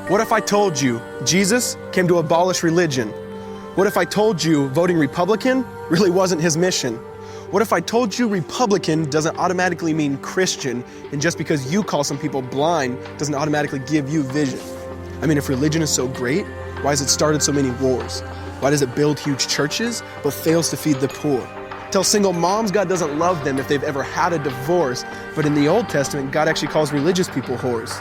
What if I told you Jesus came to abolish religion? What if I told you voting Republican really wasn't his mission? What if I told you Republican doesn't automatically mean Christian, and just because you call some people blind doesn't automatically give you vision? I mean, if religion is so great, why has it started so many wars? Why does it build huge churches but fails to feed the poor? Tell single moms God doesn't love them if they've ever had a divorce, but in the Old Testament, God actually calls religious people whores.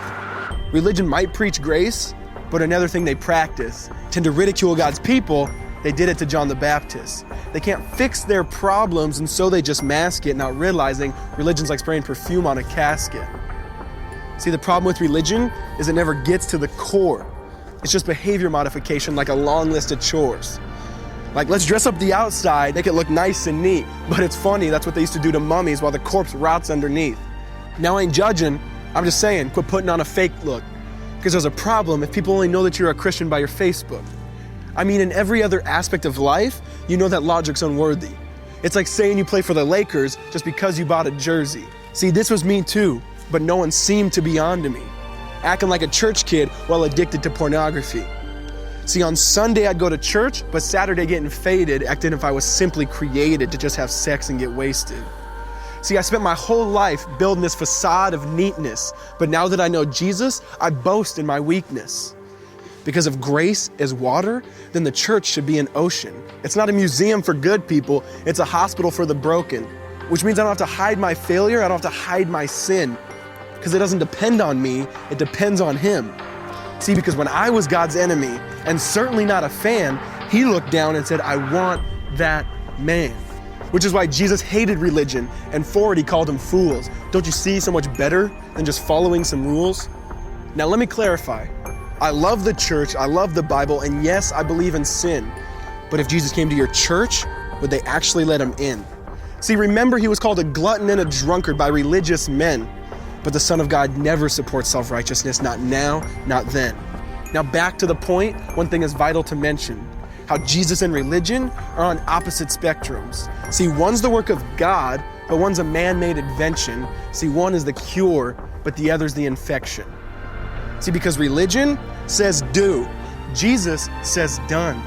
Religion might preach grace, but another thing they practice. Tend to ridicule God's people. They did it to John the Baptist. They can't fix their problems, and so they just mask it, not realizing religion's like spraying perfume on a casket. See, the problem with religion is it never gets to the core. It's just behavior modification, like a long list of chores. Like, let's dress up the outside, make it look nice and neat. But it's funny, that's what they used to do to mummies while the corpse rots underneath. Now, I ain't judging, I'm just saying, quit putting on a fake look. Because there's a problem if people only know that you're a Christian by your Facebook. I mean, in every other aspect of life, you know that logic's unworthy. It's like saying you play for the Lakers just because you bought a jersey. See, this was me too, but no one seemed to be on to me. Acting like a church kid while addicted to pornography. See, on Sunday I'd go to church, but Saturday getting faded, acting if I was simply created to just have sex and get wasted. See, I spent my whole life building this facade of neatness, but now that I know Jesus, I boast in my weakness. Because if grace is water, then the church should be an ocean. It's not a museum for good people, it's a hospital for the broken. Which means I don't have to hide my failure, I don't have to hide my sin. Because it doesn't depend on me, it depends on Him. See, because when I was God's enemy, and certainly not a fan, He looked down and said, I want that man. Which is why Jesus hated religion, and for it He called them fools. Don't you see so much better than just following some rules? Now let me clarify. I love the church, I love the Bible, and yes, I believe in sin. But if Jesus came to your church, would they actually let Him in? See, remember He was called a glutton and a drunkard by religious men. But the Son of God never supports self-righteousness, not now, not then. Now back to the point, one thing is vital to mention. How Jesus and religion are on opposite spectrums. See, one's the work of God, but one's a man-made invention. See, one is the cure, but the other's the infection. See, because religion says do, Jesus says done.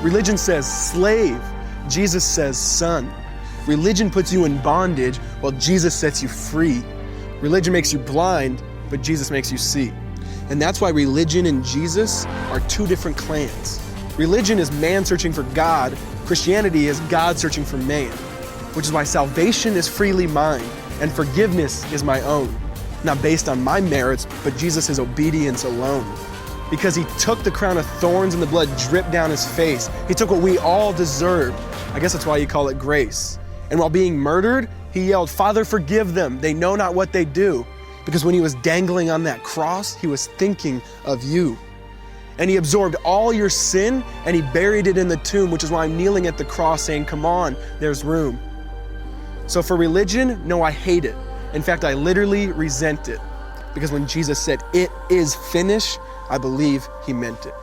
Religion says slave, Jesus says son. Religion puts you in bondage, while Jesus sets you free. Religion makes you blind, but Jesus makes you see. And that's why religion and Jesus are two different clans. Religion is man searching for God. Christianity is God searching for man. Which is why salvation is freely mine, and forgiveness is my own. Not based on my merits, but Jesus' obedience alone. Because He took the crown of thorns and the blood dripped down His face. He took what we all deserved. I guess that's why you call it grace. And while being murdered, He yelled, Father, forgive them. They know not what they do. Because when He was dangling on that cross, He was thinking of you. And He absorbed all your sin and He buried it in the tomb, which is why I'm kneeling at the cross saying, come on, there's room. So for religion, no, I hate it. In fact, I literally resent it. Because when Jesus said, it is finished, I believe He meant it.